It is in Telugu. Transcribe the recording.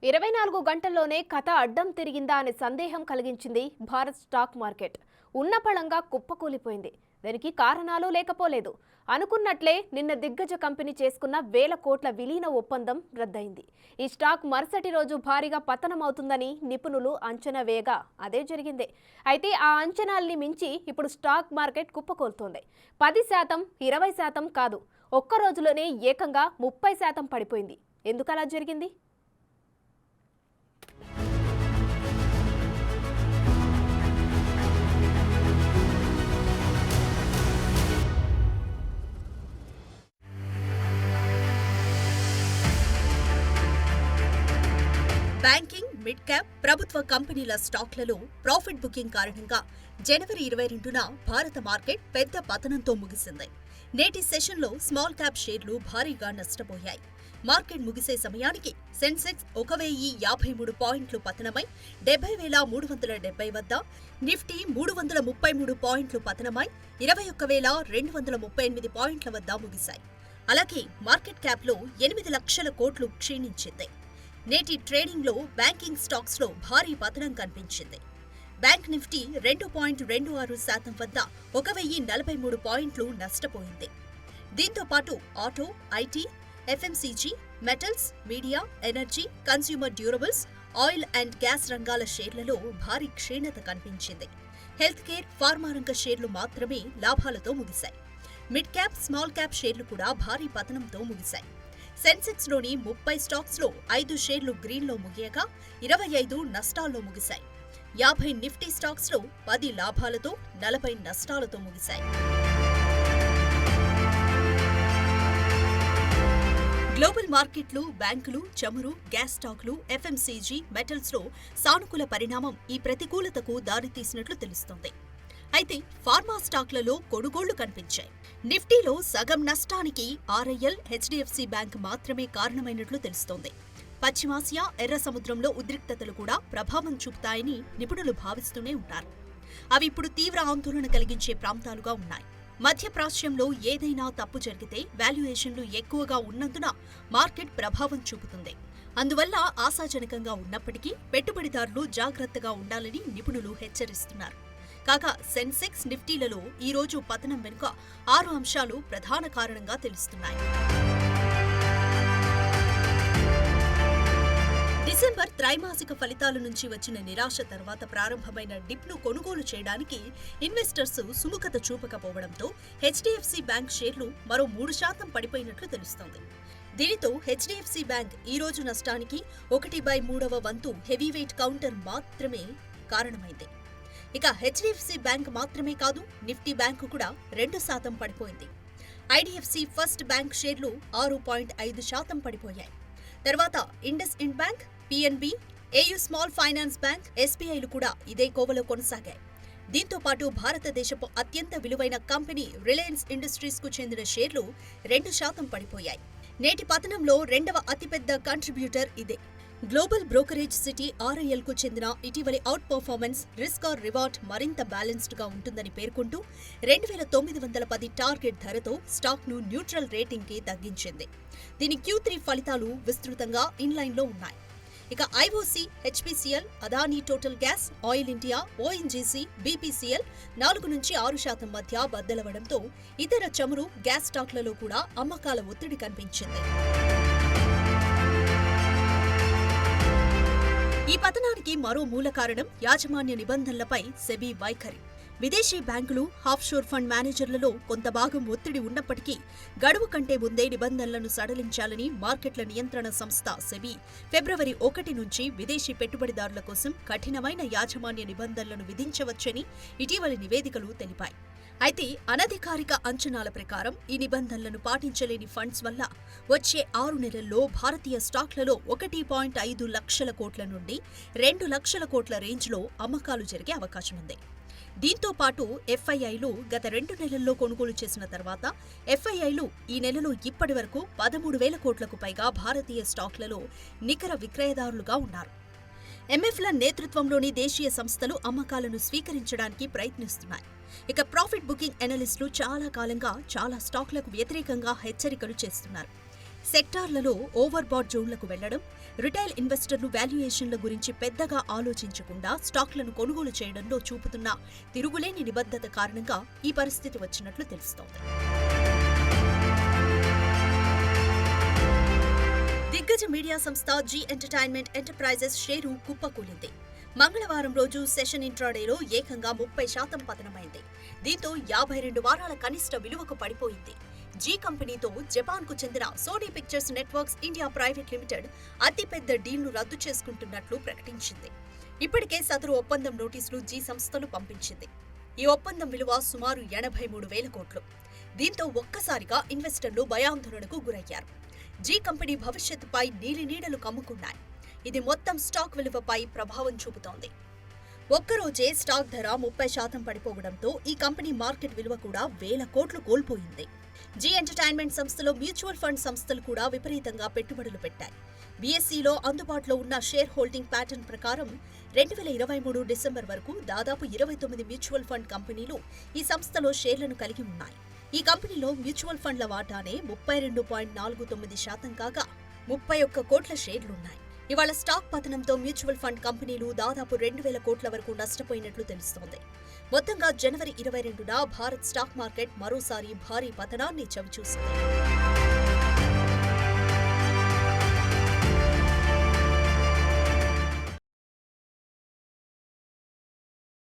24 గంటల్లోనే కథ అడ్డం తిరిగిందా అనే సందేహం కలిగించింది భారత్ స్టాక్ మార్కెట్. ఉన్నపళంగా కుప్పకూలిపోయింది. దానికి కారణాలు లేకపోలేదు. అనుకున్నట్లే నిన్న దిగ్గజ కంపెనీ చేసుకున్న వేల కోట్ల విలీన ఒప్పందం రద్దయింది. ఈ స్టాక్ మరుసటి రోజు భారీగా పతనమవుతుందని నిపుణులు అంచనా వేయగా అదే జరిగింది. అయితే ఆ అంచనాల్ని మించి ఇప్పుడు స్టాక్ మార్కెట్ కుప్పకూలుతోంది. 10%, 20% కాదు, ఒక్క రోజులోనే ఏకంగా 30% పడిపోయింది. ఎందుకలా జరిగింది? బ్యాంకింగ్, మిడ్ క్యాప్, ప్రభుత్వ కంపెనీల స్టాక్లలో ప్రాఫిట్ బుకింగ్ కారణంగా జనవరి 22న భారత మార్కెట్ పెద్ద పతనంతో ముగిసింది. నేటి సెషన్లో స్మాల్ క్యాప్ షేర్లు భారీగా నష్టపోయాయి. మార్కెట్ ముగిసే సమయానికి సెన్సెక్స్ 1053 పాయింట్లు పతనమై 70,370 వద్ద, నిఫ్టీ 333 పాయింట్లు పతనమై 21,238 పాయింట్ల వద్ద ముగిశాయి. అలాగే మార్కెట్ క్యాప్లో 8 లక్షల కోట్లు క్షీణించింది. నేటి ట్రేడింగ్లో బ్యాంకింగ్ స్టాక్స్లో భారీ పతనం కనిపించింది. బ్యాంక్ నిఫ్టీ 2.26% వద్ద 1043 పాయింట్లు నష్టపోయింది. దీంతో పాటు auto, IT, FMCG, metals, media, energy, consumer durables, oil and gas రంగాల షేర్లలో భారీ క్షీణత కనిపించింది. హెల్త్ కేర్, ఫార్మా రంగ షేర్లు మాత్రమే లాభాలతో ముగిశాయి. మిడ్ క్యాప్, స్మాల్ క్యాప్ షేర్లు కూడా భారీ పతనంతో ముగిశాయి. సెన్సెక్స్లోని 30 స్టాక్స్లో 5 షేర్లు గ్రీన్లో ముగియగా 25 నష్టాల్లో ముగిశాయి. 50 నిఫ్టీ స్టాక్స్లో 10 లాభాలతో, 40 నష్టాలతో ముగిశాయి. గ్లోబల్ మార్కెట్లు, బ్యాంకులు, చమురు, గ్యాస్ స్టాక్లు, ఎఫ్ఎంసీజీ, మెటల్స్లో సానుకూల పరిణామం ఈ ప్రతికూలతకు దారితీసినట్లు తెలుస్తోంది. అయితే ఫార్మా స్టాక్లలో కొనుగోళ్లు కనిపించాయి. నిఫ్టీలో సగం నష్టానికి ఆర్ఐఎల్, హెచ్డిఎఫ్సి బ్యాంక్ మాత్రమే కారణమైనట్లు తెలుస్తోంది. పశ్చిమాసియా, ఎర్ర సముద్రంలో ఉద్రిక్తతలు కూడా ప్రభావం చూపుతాయని నిపుణులు భావిస్తూనే ఉన్నారు. అవి ఇప్పుడు తీవ్ర ఆందోళన కలిగించే ప్రాంతాలుగా ఉన్నాయి. మధ్యప్రాచ్యంలో ఏదైనా తప్పు జరిగితే వాల్యుయేషన్లు ఎక్కువగా ఉన్నందున మార్కెట్ ప్రభావం చూపుతుంది. అందువల్ల ఆశాజనకంగా ఉన్నప్పటికీ పెట్టుబడిదారులు జాగ్రత్తగా ఉండాలని నిపుణులు హెచ్చరిస్తున్నారు. కాగా సెన్సెక్స్, నిఫ్టీలలో ఈ రోజు పతనం వెనుక 6 అంశాలు ప్రధాన కారణంగా తెలుస్తున్నాయి. డిసెంబర్ త్రైమాసిక ఫలితాల నుంచి వచ్చిన నిరాశ తర్వాత ప్రారంభమైన డిప్ను కొనుగోలు చేయడానికి ఇన్వెస్టర్స్ సుముఖత చూపకపోవడంతో హెచ్డిఎఫ్సి బ్యాంక్ షేర్లు మరో 3% పడిపోయినట్లు తెలుస్తోంది. దీనితో హెచ్డిఎఫ్సి బ్యాంక్ ఈ రోజు నష్టానికి 1/3వ వంతు హెవీవెయిట్ కౌంటర్ మాత్రమే కారణమైంది. ఇక హెచ్డిఎఫ్సి బ్యాంక్ మాత్రమే కాదు, నిఫ్టీ బ్యాంకు కూడా 2% పడిపోయింది. ఐడిఎఫ్సి ఫస్ట్ బ్యాంక్ షేర్లు 6.5% పడిపోయాయి. తర్వాత IndusInd bank, PNB, AU small finance bank, ఎస్బీఐలు కూడా ఇదే కోవలో కొనసాగాయి. దీంతో పాటు భారతదేశపు అత్యంత విలువైన కంపెనీ రిలయన్స్ ఇండస్ట్రీస్ కు చెందిన షేర్లు 2% పడిపోయాయి. నేటి పతనంలో రెండవ అతిపెద్ద కంట్రిబ్యూటర్ ఇదే. గ్లోబల్ బ్రోకరేజ్ సిటీ ఆర్ఐఎల్ కు చెందిన ఇటీవలి outperformance risk or reward మరింత బ్యాలెన్స్డ్ గా ఉంటుందని పేర్కొంటూ 2,910 టార్గెట్ ధరతో స్టాక్ ను న్యూట్రల్ రేటింగ్ కి తగ్గించింది. దీని Q3 ఫలితాలు విస్తృతంగా ఇన్లైన్లో ఉన్నాయి. ఇక IOC, HPCL, Adani total gas, oil India, ONGC, BPCL 4-6% మధ్య బద్దలవడంతో ఇతర చమురు, గ్యాస్ స్టాక్లలో కూడా అమ్మకాల ఒత్తిడి కనిపించింది. ఈ పతనానికి మరో మూల కారణం యాజమాన్య నిబంధనలపై సెబీ వైఖరి. విదేశీ బ్యాంకులు, ఆఫ్షోర్ ఫండ్ మేనేజర్లలో కొంత భాగం ఒత్తిడి ఉన్నప్పటికీ గడువు కంటే ముందే నిబంధనలను సడలించాలని మార్కెట్ల నియంత్రణ సంస్థ సెబీ ఫిబ్రవరి 1 నుంచి విదేశీ పెట్టుబడిదారుల కోసం కఠినమైన యాజమాన్య నిబంధనలను విధించవచ్చని ఇటీవలి నివేదికలు తెలిపాయి. అయితే అనధికారిక అంచనాల ప్రకారం ఈ నిబంధనలను పాటించలేని ఫండ్స్ వల్ల వచ్చే 6 నెలల్లో భారతీయ స్టాక్లలో 1.5 లక్షల కోట్ల నుండి 2 లక్షల కోట్ల రేంజ్లో అమ్మకాలు జరిగే అవకాశముంది. దీంతో పాటు ఎఫ్ఐఐలు గత 2 నెలల్లో కొనుగోలు చేసిన తర్వాత ఎఫ్ఐఐలు ఈ నెలలో ఇప్పటి వరకు 13,000 కోట్లకు పైగా భారతీయ స్టాక్లలో నికర విక్రయదారులుగా ఉన్నారు. ఎంఎఫ్ల నేతృత్వంలోని దేశీయ సంస్థలు అమ్మకాలను స్వీకరించడానికి ప్రయత్నిస్తున్నాయి. ఇక ప్రాఫిట్ బుకింగ్ ఎనలిస్టులు చాలా కాలంగా చాలా స్టాక్లకు వ్యతిరేకంగా హెచ్చరికలు చేస్తున్నారు. సెక్టార్లలో ఓవర్బాట్ జోన్లకు వెళ్లడం, రిటైల్ ఇన్వెస్టర్లు వాల్యుయేషన్ల గురించి పెద్దగా ఆలోచించకుండా స్టాక్లను కొనుగోలు చేయడంలో చూపుతున్న తిరుగులేని నిబద్ధత కారణంగా ఈ పరిస్థితి వచ్చినట్లు తెలుస్తోంది. దిగ్గజ మీడియా సంస్థ జీ ఎంటర్టైన్మెంట్ ఎంటర్ప్రైజెస్ షేరు కుప్పకూలింది. మంగళవారం రోజు సెషన్ ఇంట్రాడేలో ఏకంగా 30% పతనమైంది. దీంతో 52 వారాల కనిష్ట విలువకు పడిపోయింది. జీ కంపెనీతో జపాన్కు చెందిన Sony Pictures Networks India Private Limited అతిపెద్ద డీల్ను రద్దు చేసుకుంటున్నట్లు ప్రకటించింది. ఇప్పటికే సదరు ఒప్పందం నోటీసులు జీ సంస్థలు పంపించింది. ఈ ఒప్పందం విలువ సుమారు 83,000 కోట్లు. దీంతో ఒక్కసారిగా ఇన్వెస్టర్లు భయాందోళనకు గురయ్యారు. జీ కంపెనీ భవిష్యత్తుపై నీలినీడలు కమ్ముకున్నాయి. ఇది మొత్తం స్టాక్ విలువపై ప్రభావం చూపుతోంది. ఒక్కరోజే స్టాక్ ధర 30% పడిపోవడంతో ఈ కంపెనీ మార్కెట్ విలువ కూడా 1,000 కోట్లు కోల్పోయింది. జీ ఎంటర్టైన్మెంట్ సంస్థలో మ్యూచువల్ ఫండ్ సంస్థలు కూడా విపరీతంగా పెట్టుబడులు పెట్టాయి. బీఎస్ఈలో అందుబాటులో ఉన్న షేర్ హోల్డింగ్ ప్యాటర్న్ ప్రకారం 2023 డిసెంబర్ వరకు దాదాపు 29 మ్యూచువల్ ఫండ్ కంపెనీలు ఈ సంస్థలో షేర్లను కలిగి ఉన్నాయి. ఈ కంపెనీలో మ్యూచువల్ ఫండ్ల వాటానే 32.49% కాగా 31 కోట్ల షేర్లున్నాయి. ఇవాళ స్టాక్ పతనంతో మ్యూచువల్ ఫండ్ కంపెనీలు దాదాపు 2,000 కోట్ల వరకు నష్టపోయినట్లు తెలుస్తోంది. మొత్తంగా జనవరి 22న భారత్ స్టాక్ మార్కెట్ మరోసారి భారీ పతనాన్ని చవిచూసింది.